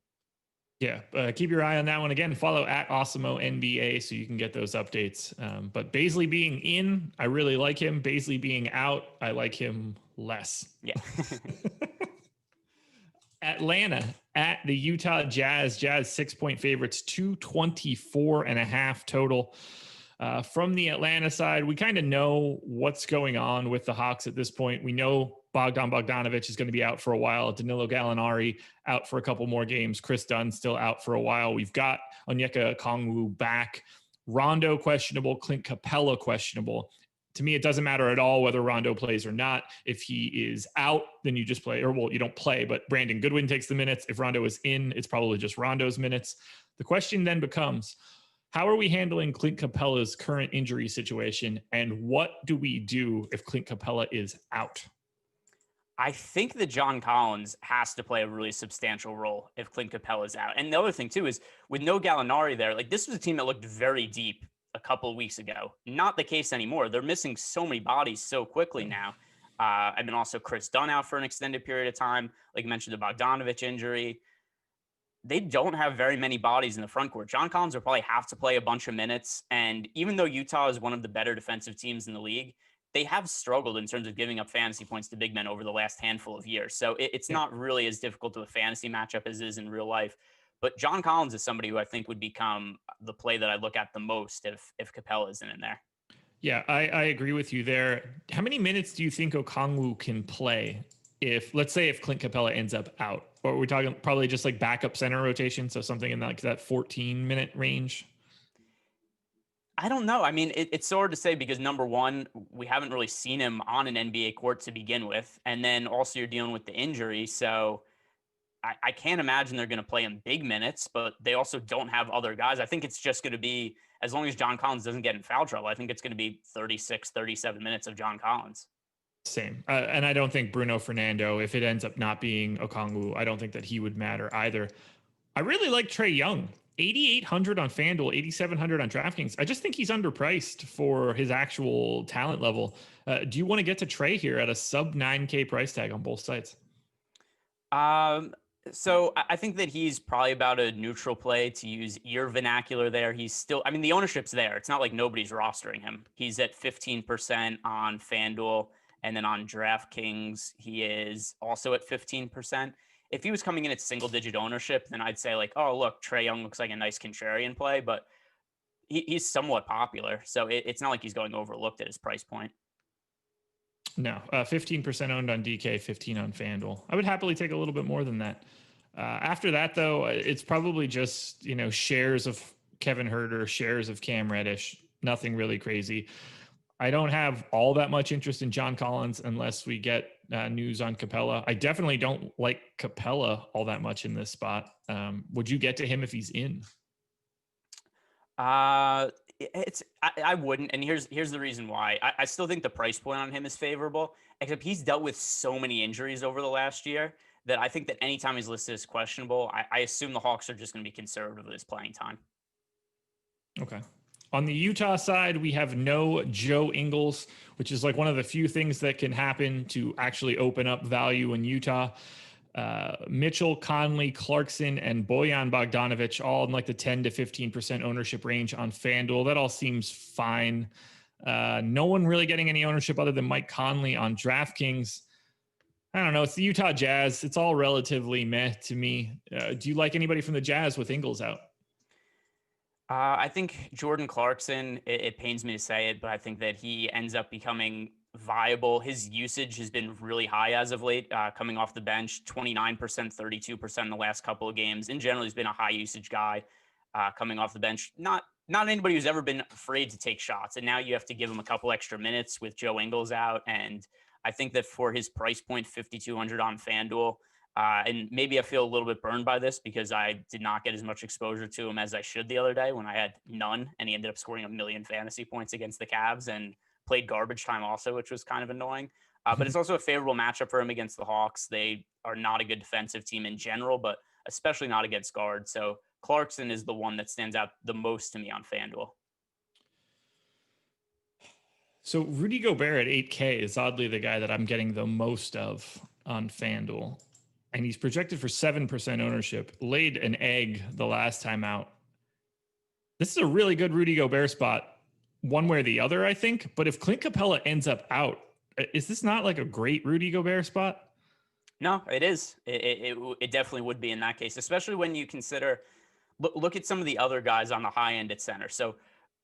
Yeah, keep your eye on that one. Again, follow at Awesemo NBA so you can get those updates. But Bazley being in, I really like him. Bazley being out, I like him less. Yeah. Atlanta at the Utah Jazz. Jazz 6-point favorites, 224.5 total. From the Atlanta side, we kind of know what's going on with the Hawks at this point. We know Bogdan Bogdanovic is going to be out for a while. Danilo Gallinari out for a couple more games. Chris Dunn still out for a while. We've got Onyeka Okongwu back. Rondo questionable. Clint Capella questionable. To me, it doesn't matter at all whether Rondo plays or not. If he is out, then you just play. Or, well, you don't play, but Brandon Goodwin takes the minutes. If Rondo is in, it's probably just Rondo's minutes. The question then becomes, how are we handling Clint Capella's current injury situation? And what do we do if Clint Capella is out? I think that John Collins has to play a really substantial role if Clint Capella is out. And the other thing, too, is with no Gallinari there, like this was a team that looked very deep a couple of weeks ago. Not the case anymore. They're missing so many bodies so quickly now. And then also Chris Dunn out for an extended period of time. Like you mentioned, the Bogdanovic injury. They don't have very many bodies in the front court. John Collins will probably have to play a bunch of minutes. And even though Utah is one of the better defensive teams in the league, they have struggled in terms of giving up fantasy points to big men over the last handful of years. So it's not really as difficult to a fantasy matchup as it is in real life. But John Collins is somebody who I think would become the play that I look at the most if Capella isn't in there. Yeah, I agree with you there. How many minutes do you think Okongwu can play if, let's say, if Clint Capella ends up out? Or are we talking probably just like backup center rotation, so something in that 14-minute range? I don't know. I mean, it's so hard to say because number one, we haven't really seen him on an NBA court to begin with. And then also you're dealing with the injury. So I can't imagine they're going to play him big minutes, but they also don't have other guys. I think it's just going to be, as long as John Collins doesn't get in foul trouble, I think it's going to be 36, 37 minutes of John Collins. Same. And I don't think Bruno Fernando, if it ends up not being Okongwu, I don't think that he would matter either. I really like Trae Young. 8,800 on FanDuel, 8,700 on DraftKings. I just think he's underpriced for his actual talent level. Do you want to get to Trae here at a sub 9K price tag on both sites? So I think that he's probably about a neutral play, to use your vernacular there. He's still, I mean, the ownership's there. It's not like nobody's rostering him. He's at 15% on FanDuel, and then on DraftKings, he is also at 15%. If he was coming in at single-digit ownership, then I'd say like, oh, look, Trae Young looks like a nice contrarian play, but he's somewhat popular. So it's not like he's going overlooked at his price point. No, 15% owned on DK, 15 on FanDuel. I would happily take a little bit more than that. After that, though, it's probably just, shares of Kevin Huerter, shares of Cam Reddish, nothing really crazy. I don't have all that much interest in John Collins unless we get news on Capella. I definitely don't like Capella all that much in this spot. Would you get to him if he's in? I wouldn't, and here's the reason why. I still think the price point on him is favorable, except he's dealt with so many injuries over the last year that I think that anytime he's listed as questionable, I assume the Hawks are just going to be conservative with his playing time. Okay. On the Utah side, we have no Joe Ingles, which is like one of the few things that can happen to actually open up value in Utah. Mitchell, Conley, Clarkson, and Bojan Bogdanovic, all in like the 10 to 15% ownership range on FanDuel. That all seems fine. No one really getting any ownership other than Mike Conley on DraftKings. I don't know. It's the Utah Jazz. It's all relatively meh to me. Do you like anybody from the Jazz with Ingles out? I think Jordan Clarkson, it pains me to say it, but I think that he ends up becoming viable. His usage has been really high as of late, coming off the bench, 29%, 32% in the last couple of games. In general, he's been a high usage guy coming off the bench. Not anybody who's ever been afraid to take shots. And now you have to give him a couple extra minutes with Joe Ingles out. And I think that for his price point, 5,200 on FanDuel, and maybe I feel a little bit burned by this because I did not get as much exposure to him as I should the other day when I had none, and he ended up scoring 1 million fantasy points against the Cavs and played garbage time also, which was kind of annoying. But it's also a favorable matchup for him against the Hawks. They are not a good defensive team in general, but especially not against guards. So Clarkson is the one that stands out the most to me on FanDuel. So Rudy Gobert at 8K is oddly the guy that I'm getting the most of on FanDuel. And he's projected for 7% ownership, laid an egg the last time out. This is a really good Rudy Gobert spot, one way or the other, I think. But if Clint Capella ends up out, is this not like a great Rudy Gobert spot? No, it is. It definitely would be in that case, especially when you consider, look at some of the other guys on the high end at center. So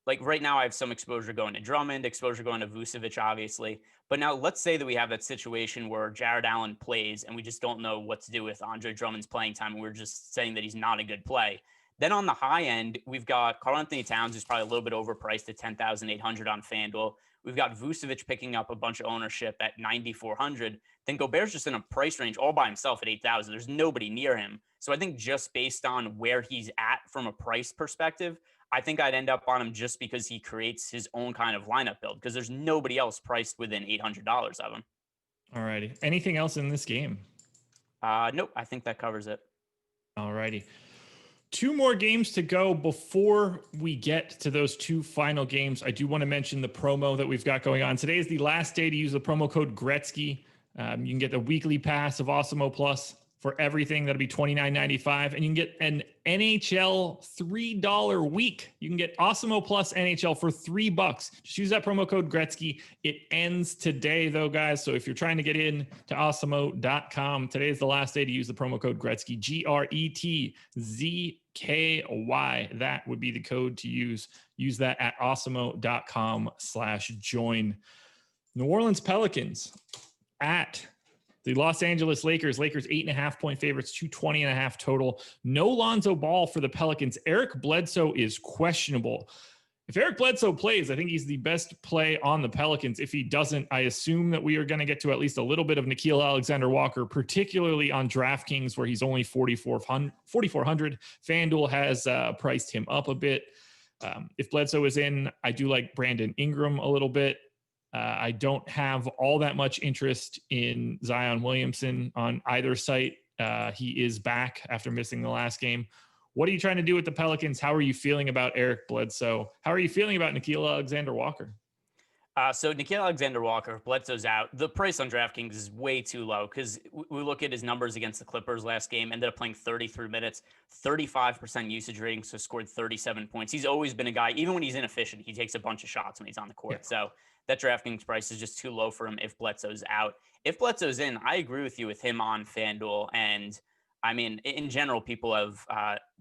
like right now I have some exposure going to Drummond, exposure going to Vucevic, obviously. But now let's say that we have that situation where Jared Allen plays and we just don't know what to do with Andre Drummond's playing time. And we're just saying that he's not a good play. Then on the high end, we've got Karl-Anthony Towns, who's probably a little bit overpriced at $10,800 on FanDuel. We've got Vucevic picking up a bunch of ownership at $9,400. Then Gobert's just in a price range all by himself at $8,000. There's nobody near him. So I think just based on where he's at from a price perspective, I think I'd end up on him just because he creates his own kind of lineup build because there's nobody else priced within $800 of him. All righty. Anything else in this game? Nope. I think that covers it. All righty. 2 more games to go before we get to those 2 final games. I do want to mention the promo that we've got going on. Today is the last day to use the promo code Gretzky. You can get the weekly pass of Awesemo Plus for everything. That'll be $29.95. And you can get an NHL $3 week. You can get Awesemo Plus NHL for $3. Just use that promo code Gretzky. It ends today, though, guys. So if you're trying to get in to Awesemo.com, today is the last day to use the promo code Gretzky, GRETZKY. That would be the code to use. Use that at Awesemo.com/join. New Orleans Pelicans at the Los Angeles Lakers. Lakers 8.5-point favorites, 220.5 total. No Lonzo Ball for the Pelicans. Eric Bledsoe is questionable. If Eric Bledsoe plays, I think he's the best play on the Pelicans. If he doesn't, I assume that we are going to get to at least a little bit of Nickeil Alexander-Walker, particularly on DraftKings, where he's only 4,400. FanDuel has priced him up a bit. If Bledsoe is in, I do like Brandon Ingram a little bit. I don't have all that much interest in Zion Williamson on either site. He is back after missing the last game. What are you trying to do with the Pelicans? How are you feeling about Eric Bledsoe? How are you feeling about Nickeil Alexander-Walker? So Nickeil Alexander-Walker, Bledsoe's out. The price on DraftKings is way too low because we look at his numbers against the Clippers last game, ended up playing 33 minutes, 35% usage rating, so scored 37 points. He's always been a guy, even when he's inefficient, he takes a bunch of shots when he's on the court. Yeah. So that DraftKings price is just too low for him if Bledsoe's out. If Bledsoe's in, I agree with you with him on FanDuel. And I mean, in general, people have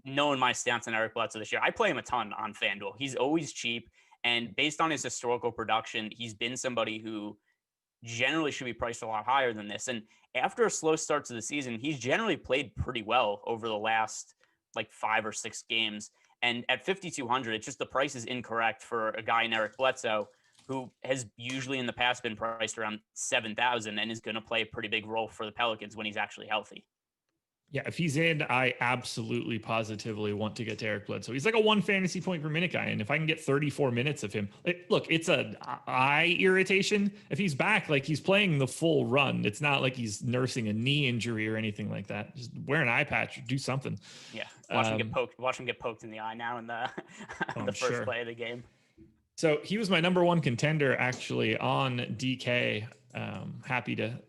known my stance on Eric Bledsoe this year. I play him a ton on FanDuel. He's always cheap. And based on his historical production, he's been somebody who generally should be priced a lot higher than this. And after a slow start to the season, he's generally played pretty well over the last like 5 or 6 games. And at 5,200, it's just the price is incorrect for a guy in Eric Bledsoe, who has usually in the past been priced around 7,000 and is going to play a pretty big role for the Pelicans when he's actually healthy. Yeah, if he's in, I absolutely positively want to get to Eric Bledsoe. He's like a 1 fantasy point per minute guy. And if I can get 34 minutes of him, look, it's an eye irritation. If he's back, like he's playing the full run. It's not like he's nursing a knee injury or anything like that. Just wear an eye patch or do something. Yeah, watch him get poked. Watch him get poked in the eye now in the the first play of the game. So he was my number 1 contender actually on DK. Happy to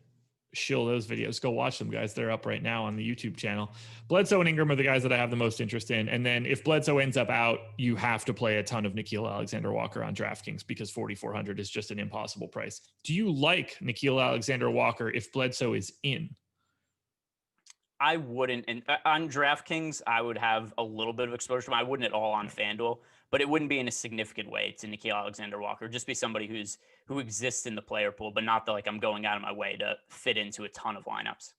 shill those videos. Go watch them, guys. They're up right now on the YouTube channel. Bledsoe and Ingram are the guys that I have the most interest in. And then if Bledsoe ends up out, you have to play a ton of Nickeil Alexander-Walker on DraftKings because 4,400 is just an impossible price. Do you like Nickeil Alexander-Walker if Bledsoe is in? I wouldn't. And on DraftKings, I would have a little bit of exposure. I wouldn't at all on FanDuel, but it wouldn't be in a significant way to Nickeil Alexander-Walker. Just be somebody who exists in the player pool, but not that like I'm going out of my way to fit into a ton of lineups.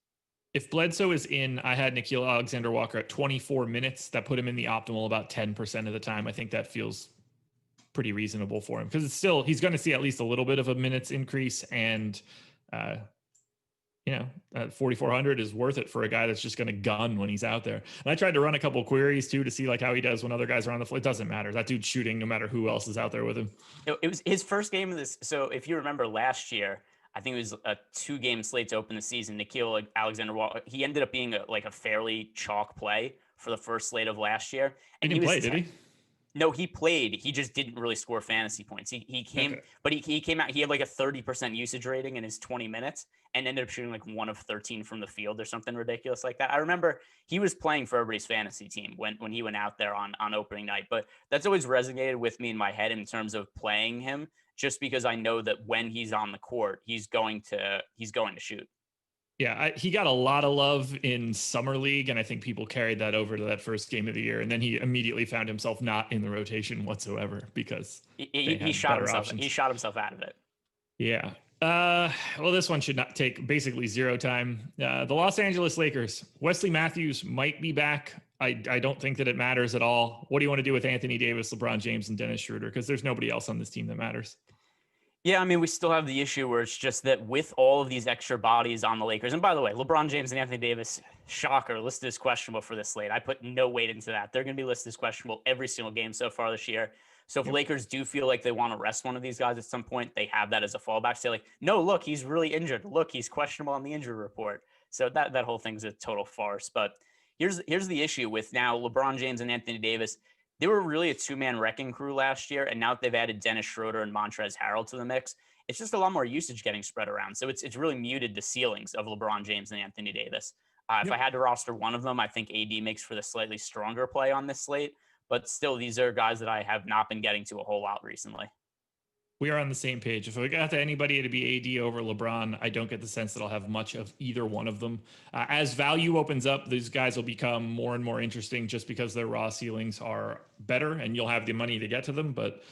If Bledsoe is in, I had Nickeil Alexander-Walker at 24 minutes. That put him in the optimal about 10% of the time. I think that feels pretty reasonable for him because it's still, he's going to see at least a little bit of a minutes increase. And, 4,400 is worth it for a guy that's just going to gun when he's out there. And I tried to run a couple queries too to see like how he does when other guys are on the floor. It doesn't matter. That dude's shooting no matter who else is out there with him. It was his first game of this. So if you remember last year, I think it was a 2-game slate to open the season. Nickeil Alexander-Walker, he ended up being a fairly chalk play for the first slate of last year. And he didn't play, did he? No, he played. He just didn't really score fantasy points. He came, okay. But he came out. He had like a 30% usage rating in his 20 minutes and ended up shooting like 1 of 13 from the field or something ridiculous like that. I remember he was playing for everybody's fantasy team when he went out there on opening night. But that's always resonated with me in my head in terms of playing him, just because I know that when he's on the court, he's going to shoot. Yeah, he got a lot of love in Summer League, and I think people carried that over to that first game of the year. And then he immediately found himself not in the rotation whatsoever because he shot himself. He shot himself out of it. Yeah. Well, this one should not take basically zero time. The Los Angeles Lakers. Wesley Matthews might be back. I don't think that it matters at all. What do you want to do with Anthony Davis, LeBron James, and Dennis Schroeder? Because there's nobody else on this team that matters. Yeah, I mean, we still have the issue where it's just that with all of these extra bodies on the Lakers, and by the way, LeBron James and Anthony Davis, shocker, listed as questionable for this slate. I put no weight into that. They're going to be listed as questionable every single game so far this year. So if the Lakers do feel like they want to rest one of these guys at some point, they have that as a fallback. Say like, no, look, he's really injured. Look, he's questionable on the injury report. So that whole thing's a total farce. But here's the issue with now LeBron James and Anthony Davis. They were really a 2-man wrecking crew last year, and now that they've added Dennis Schroeder and Montrezl Harrell to the mix, it's just a lot more usage getting spread around. So it's really muted the ceilings of LeBron James and Anthony Davis. If I had to roster one of them, I think AD makes for the slightly stronger play on this slate. But still, these are guys that I have not been getting to a whole lot recently. We are on the same page. If we got to anybody to be AD over LeBron, I don't get the sense that I'll have much of either one of them. As value opens up, these guys will become more and more interesting just because their raw ceilings are better and you'll have the money to get to them. But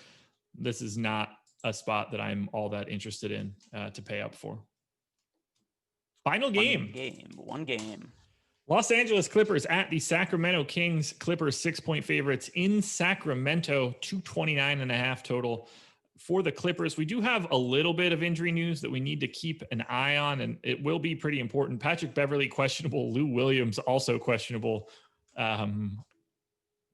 this is not a spot that I'm all that interested in to pay up for. Final game. One game. Los Angeles Clippers at the Sacramento Kings. Clippers 6-point favorites in Sacramento, 229.5 total. For the Clippers, we do have a little bit of injury news that we need to keep an eye on, and it will be pretty important. Patrick Beverley, questionable. Lou Williams, also questionable.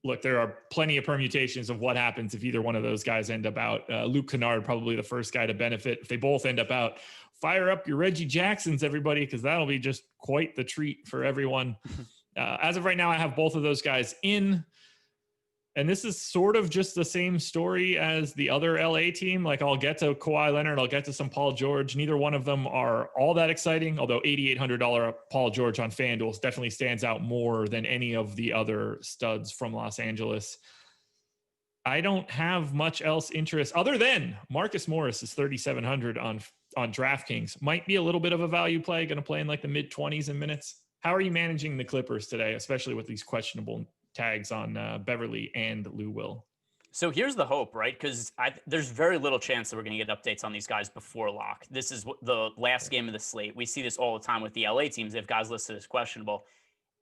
Look, there are plenty of permutations of what happens if either one of those guys end up out. Luke Kennard, probably the first guy to benefit. If they both end up out, fire up your Reggie Jacksons, everybody, because that'll be just quite the treat for everyone. As of right now, I have both of those guys in. And this is sort of just the same story as the other LA team. Like, I'll get to Kawhi Leonard, I'll get to some Paul George. Neither one of them are all that exciting, although $8,800 Paul George on FanDuel definitely stands out more than any of the other studs from Los Angeles. I don't have much else interest other than Marcus Morris is 3,700 on DraftKings. Might be a little bit of a value play, going to play in like the mid-20s in minutes. How are you managing the Clippers today, especially with these questionable tags on Beverly and Lou Will? So here's the hope, right? Because there's very little chance that we're going to get updates on these guys before lock. This is the last game of the slate. We see this all the time with the LA teams. They have guys listed as questionable.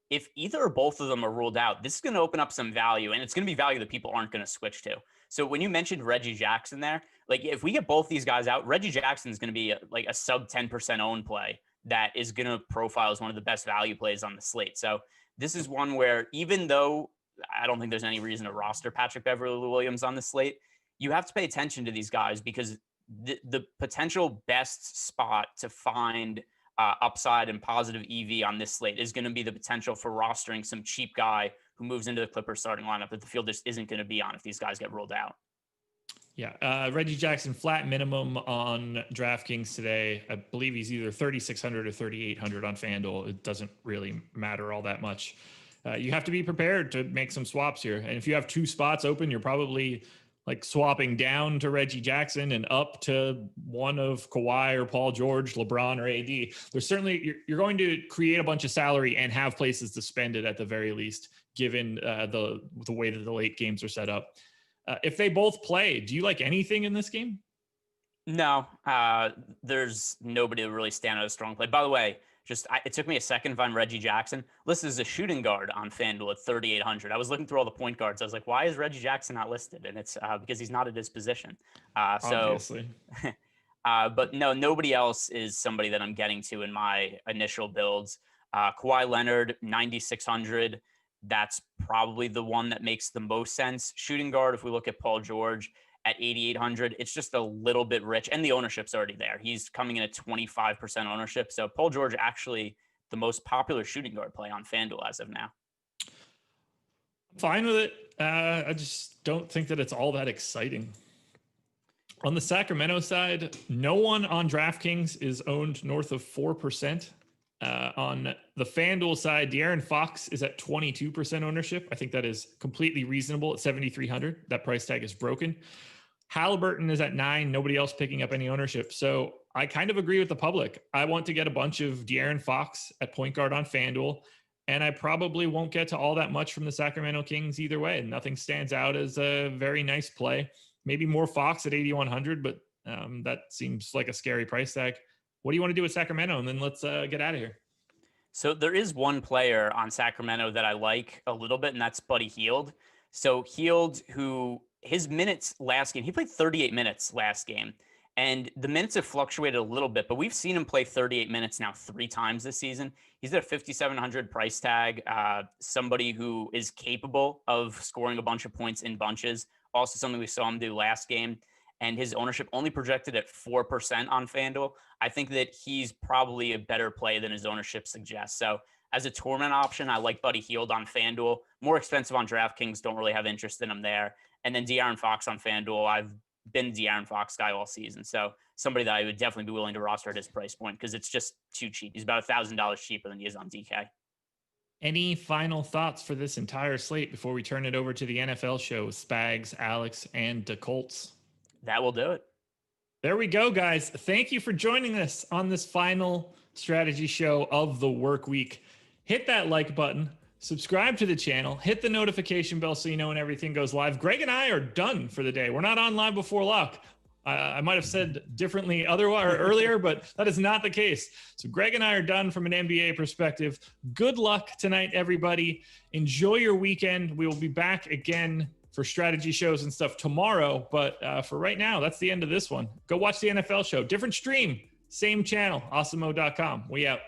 If either or both of them are ruled out, this is going to open up some value, and it's going to be value that people aren't going to switch to. So when you mentioned Reggie Jackson there, like if we get both these guys out, Reggie Jackson is going to be like a sub 10% own play that is going to profile as one of the best value plays on the slate. So this is one where, even though I don't think there's any reason to roster Patrick Beverley Williams on the slate, you have to pay attention to these guys because the potential best spot to find upside and positive EV on this slate is going to be the potential for rostering some cheap guy who moves into the Clippers starting lineup that the field just isn't going to be on if these guys get ruled out. Yeah, Reggie Jackson, flat minimum on DraftKings today. I believe he's either 3,600 or 3,800 on FanDuel. It doesn't really matter all that much. You have to be prepared to make some swaps here. And if you have two spots open, you're probably like swapping down to Reggie Jackson and up to one of Kawhi or Paul George, LeBron or AD. There's certainly, you're going to create a bunch of salary and have places to spend it at the very least, given the way that the late games are set up. If they both play, do you like anything in this game? No, there's nobody to really stand out as a strong play. By the way, it took me a second to find Reggie Jackson. Listed as a shooting guard on FanDuel at 3,800. I was looking through all the point guards. I was like, why is Reggie Jackson not listed? And it's because he's not at his position. Obviously. But no, nobody else is somebody that I'm getting to in my initial builds. Kawhi Leonard, 9,600. That's probably the one that makes the most sense. Shooting guard, if we look at Paul George, at 8,800. It's just a little bit rich, and the ownership's already there. He's coming in at 25% ownership. So Paul George actually the most popular shooting guard play on FanDuel as of now. Fine with it. I just don't think that it's all that exciting. On the Sacramento side, no one on DraftKings is owned north of 4%. On the FanDuel side, De'Aaron Fox is at 22% ownership. I think that is completely reasonable at 7,300. That price tag is broken. Halliburton is at 9. Nobody else picking up any ownership. So I kind of agree with the public. I want to get a bunch of De'Aaron Fox at point guard on FanDuel, and I probably won't get to all that much from the Sacramento Kings either way. Nothing stands out as a very nice play. Maybe more Fox at 8,100, but that seems like a scary price tag. What do you want to do with Sacramento? And then let's get out of here. So there is one player on Sacramento that I like a little bit, and that's Buddy Hield. So Hield, who his minutes last game, he played 38 minutes last game. And the minutes have fluctuated a little bit, but we've seen him play 38 minutes now 3 times this season. He's at a 5,700 price tag, somebody who is capable of scoring a bunch of points in bunches. Also something we saw him do last game. And his ownership only projected at 4% on FanDuel. I think that he's probably a better play than his ownership suggests. So as a tournament option, I like Buddy Hield on FanDuel. More expensive on DraftKings, don't really have interest in him there. And then De'Aaron Fox on FanDuel. I've been a De'Aaron Fox guy all season. So somebody that I would definitely be willing to roster at his price point because it's just too cheap. He's about $1,000 cheaper than he is on DK. Any final thoughts for this entire slate before we turn it over to the NFL show with Spags, Alex, and the Colts? That will do it. There we go, guys. Thank you for joining us on this final strategy show of the work week. Hit that like button, subscribe to the channel, hit the notification bell so you know when everything goes live. Greg and I are done for the day. We're not on live before lock. I might have said differently otherwise or earlier, but that is not the case. So Greg and I are done from an NBA perspective. Good luck tonight, everybody. Enjoy your weekend. We will be back again for strategy shows and stuff tomorrow. But for right now, that's the end of this one. Go watch the NFL show. Different stream, same channel, awesemo.com. We out.